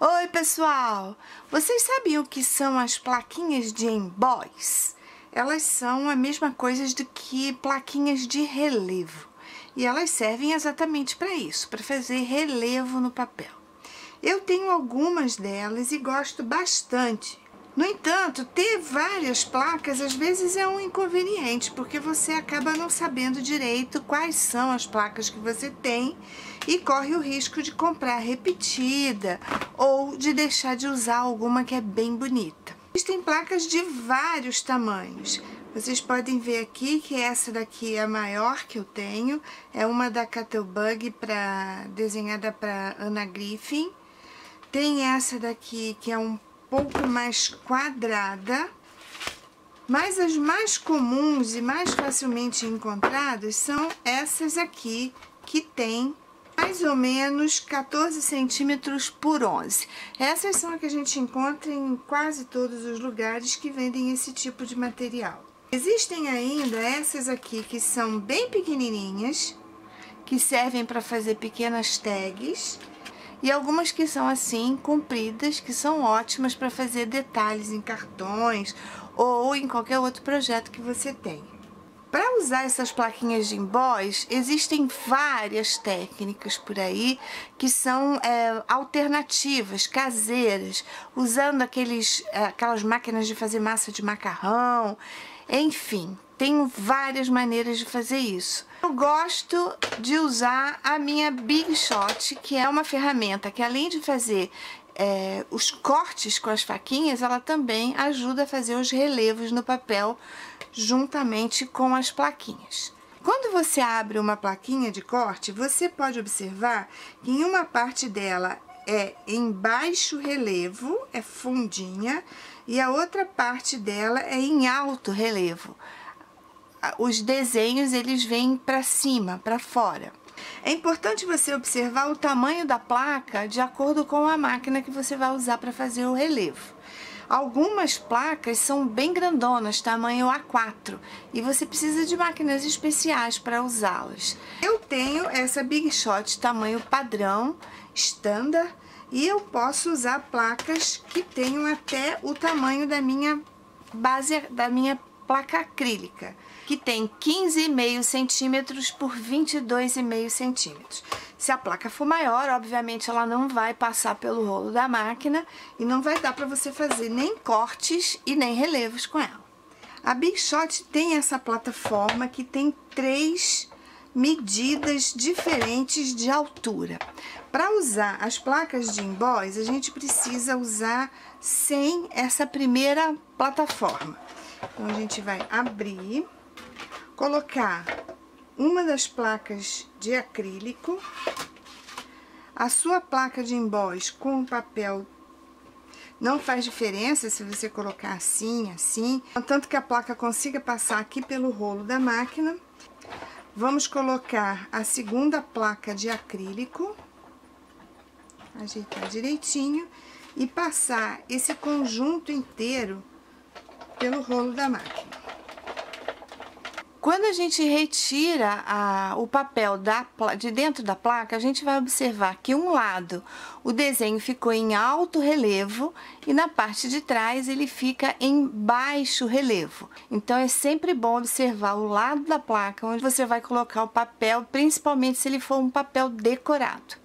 Oi, pessoal! Vocês sabiam o que são as plaquinhas de emboss? Elas são a mesma coisa do que plaquinhas de relevo. E elas servem exatamente para isso, para fazer relevo no papel. Eu tenho algumas delas e gosto bastante. No entanto, ter várias placas às vezes é um inconveniente, porque você acaba não sabendo direito quais são as placas que você tem e corre o risco de comprar repetida ou de deixar de usar alguma que é bem bonita. Existem placas de vários tamanhos. Vocês podem ver aqui que essa daqui é a maior que eu tenho, é uma da Cattlebug desenhada para Anna Griffin. Tem essa daqui que é um pouco mais quadrada, mas as mais comuns e mais facilmente encontradas são essas aqui, que tem mais ou menos 14 centímetros por 11. Essas são as que a gente encontra em quase todos os lugares que vendem esse tipo de material. Existem ainda essas aqui que são bem pequenininhas, que servem para fazer pequenas tags, e algumas que são assim, compridas, que são ótimas para fazer detalhes em cartões ou em qualquer outro projeto que você tenha. Para usar essas plaquinhas de emboss, existem várias técnicas por aí que são alternativas, caseiras, usando aquelas máquinas de fazer massa de macarrão, enfim, tem várias maneiras de fazer isso. Eu gosto de usar a minha Big Shot, que é uma ferramenta que, além de fazer os cortes com as faquinhas, ela também ajuda a fazer os relevos no papel juntamente com as plaquinhas. Quando você abre uma plaquinha de corte, você pode observar que em uma parte dela é em baixo relevo, é fundinha, e a outra parte dela é em alto relevo. Os desenhos, eles vêm para cima, para fora. É importante você observar o tamanho da placa de acordo com a máquina que você vai usar para fazer o relevo. Algumas placas são bem grandonas, tamanho A4, e você precisa de máquinas especiais para usá-las. Eu tenho essa Big Shot tamanho padrão, standard, e eu posso usar placas que tenham até o tamanho da minha base, da minha placa acrílica, que tem 15,5 centímetros por 22,5 centímetros. Se a placa for maior, obviamente ela não vai passar pelo rolo da máquina e não vai dar para você fazer nem cortes e nem relevos com ela. A Big Shot tem essa plataforma que tem 3 medidas diferentes de altura. Para usar as placas de emboss, a gente precisa usar sem essa primeira plataforma. Então, a gente vai abrir, colocar uma das placas de acrílico, a sua placa de emboss com o papel, não faz diferença se você colocar assim, assim, tanto que a placa consiga passar aqui pelo rolo da máquina. Vamos colocar a segunda placa de acrílico, ajeitar direitinho e passar esse conjunto inteiro pelo rolo da máquina. Quando a gente retira o papel de dentro da placa, a gente vai observar que um lado o desenho ficou em alto relevo e na parte de trás ele fica em baixo relevo. Então é sempre bom observar o lado da placa onde você vai colocar o papel, principalmente se ele for um papel decorado.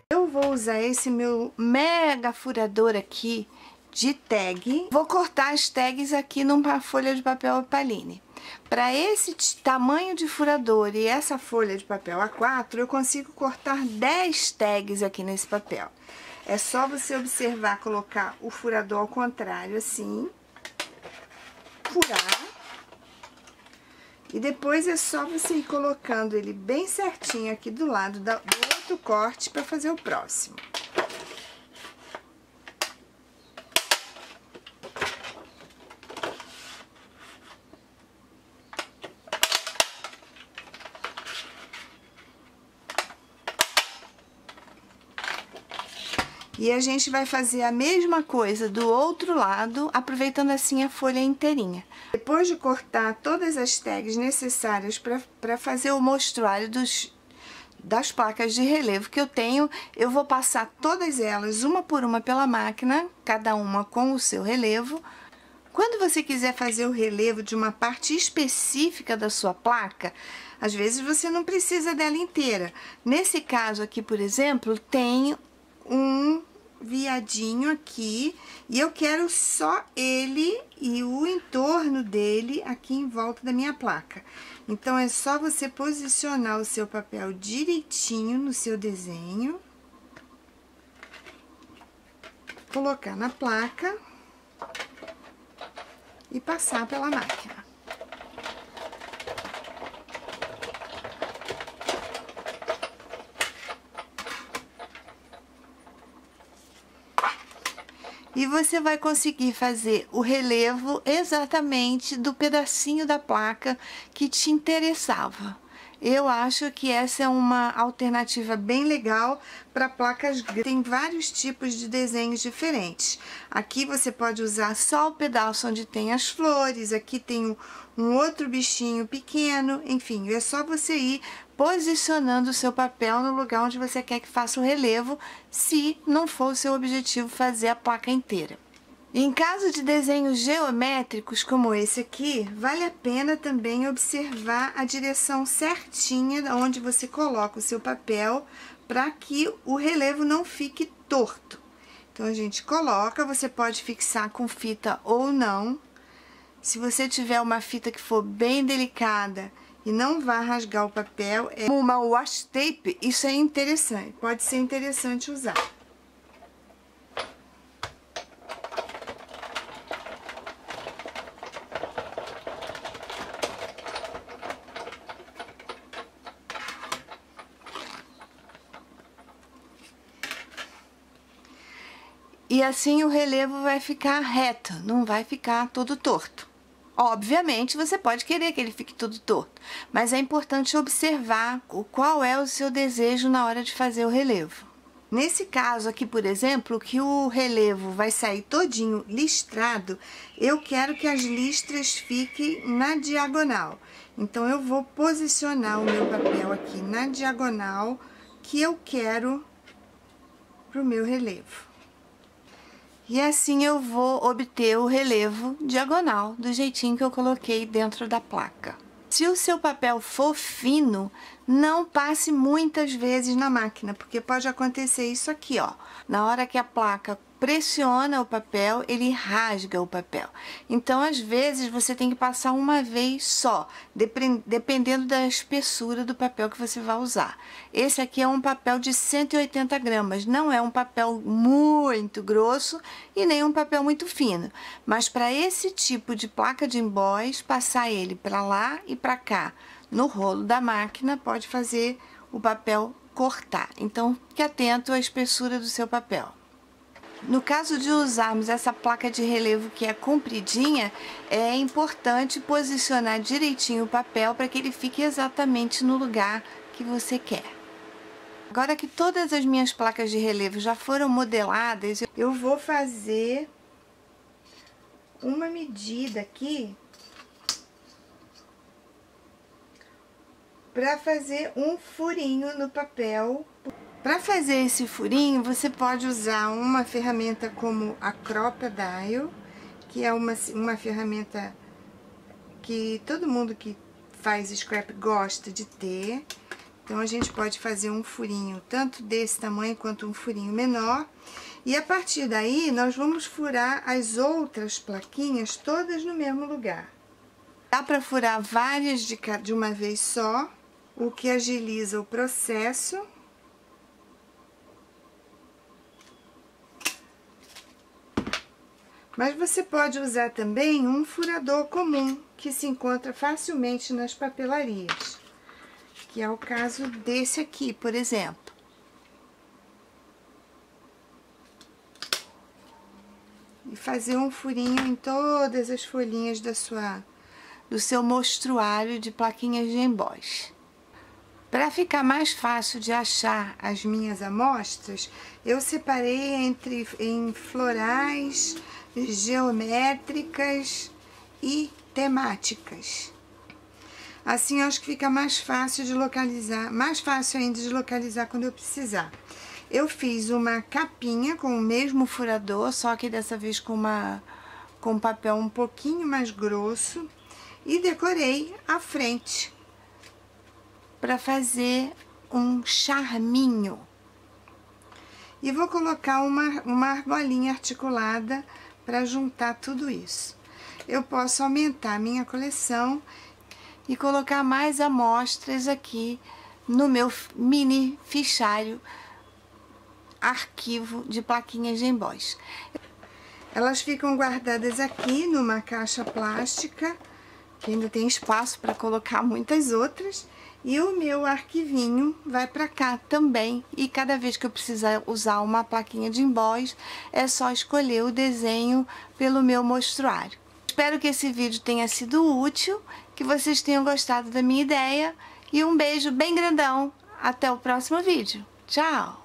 Eu vou usar esse meu mega furador aqui de tag. Vou cortar as tags aqui numa folha de papel opaline. Para esse tamanho de furador e essa folha de papel A4, eu consigo cortar 10 tags aqui nesse papel. É só você observar, colocar o furador ao contrário, assim, furar. E depois é só você ir colocando ele bem certinho aqui do lado do outro corte para fazer o próximo. E a gente vai fazer a mesma coisa do outro lado, aproveitando assim a folha inteirinha. Depois de cortar todas as tags necessárias para fazer o mostruário das placas de relevo que eu tenho, eu vou passar todas elas, uma por uma, pela máquina, cada uma com o seu relevo. Quando você quiser fazer o relevo de uma parte específica da sua placa, às vezes você não precisa dela inteira. Nesse caso aqui, por exemplo, tem um viadinho aqui e eu quero só ele e o entorno dele aqui em volta da minha placa. Então, é só você posicionar o seu papel direitinho no seu desenho, colocar na placa e passar pela máquina. E você vai conseguir fazer o relevo exatamente do pedacinho da placa que te interessava. Eu acho que essa é uma alternativa bem legal para placas grandes. Tem vários tipos de desenhos diferentes. Aqui você pode usar só o pedaço onde tem as flores, aqui tem um outro bichinho pequeno, enfim, é só você ir posicionando o seu papel no lugar onde você quer que faça o relevo, se não for o seu objetivo fazer a placa inteira. Em caso de desenhos geométricos como esse aqui, vale a pena também observar a direção certinha onde você coloca o seu papel para que o relevo não fique torto. Então, a gente coloca, você pode fixar com fita ou não. Se você tiver uma fita que for bem delicada e não vai rasgar o papel, é uma washi tape, isso é interessante, pode ser interessante usar. E assim o relevo vai ficar reto, não vai ficar todo torto. Obviamente, você pode querer que ele fique todo torto, mas é importante observar qual é o seu desejo na hora de fazer o relevo. Nesse caso aqui, por exemplo, que o relevo vai sair todinho listrado, eu quero que as listras fiquem na diagonal. Então, eu vou posicionar o meu papel aqui na diagonal que eu quero para o meu relevo. E assim eu vou obter o relevo diagonal, do jeitinho que eu coloquei dentro da placa. Se o seu papel for fino, não passe muitas vezes na máquina, porque pode acontecer isso aqui, ó. Na hora que a placa pressiona o papel, ele rasga o papel. Então, às vezes, você tem que passar uma vez só, dependendo da espessura do papel que você vai usar. Esse aqui é um papel de 180 gramas, não é um papel muito grosso e nem um papel muito fino. Mas para esse tipo de placa de emboss, passar ele para lá e para cá no rolo da máquina pode fazer o papel cortar. Então, fique atento à espessura do seu papel. No caso de usarmos essa placa de relevo que é compridinha, é importante posicionar direitinho o papel para que ele fique exatamente no lugar que você quer. Agora que todas as minhas placas de relevo já foram modeladas, eu vou fazer uma medida aqui para fazer um furinho no papel. Para fazer esse furinho, você pode usar uma ferramenta como a Crop-A-Dial, que é uma ferramenta que todo mundo que faz scrap gosta de ter. Então, a gente pode fazer um furinho tanto desse tamanho quanto um furinho menor. E a partir daí, nós vamos furar as outras plaquinhas todas no mesmo lugar. Dá para furar várias de uma vez só, o que agiliza o processo. Mas você pode usar também um furador comum, que se encontra facilmente nas papelarias, que é o caso desse aqui, por exemplo. E fazer um furinho em todas as folhinhas do seu mostruário de plaquinhas de emboss. Para ficar mais fácil de achar as minhas amostras, eu separei em florais, geométricas e temáticas. Assim, eu acho que fica mais fácil de localizar, mais fácil ainda de localizar quando eu precisar. Eu fiz uma capinha com o mesmo furador, só que dessa vez com um papel um pouquinho mais grosso, e decorei a frente para fazer um charminho. E vou colocar uma argolinha articulada para juntar tudo isso. Eu posso aumentar a minha coleção e colocar mais amostras aqui no meu mini fichário arquivo de plaquinhas Game Boys. Elas ficam guardadas aqui numa caixa plástica, que ainda tem espaço para colocar muitas outras, e o meu arquivinho vai para cá também, e cada vez que eu precisar usar uma plaquinha de Game Boys, é só escolher o desenho pelo meu mostruário. Espero que esse vídeo tenha sido útil, que vocês tenham gostado da minha ideia, e um beijo bem grandão, até o próximo vídeo. Tchau!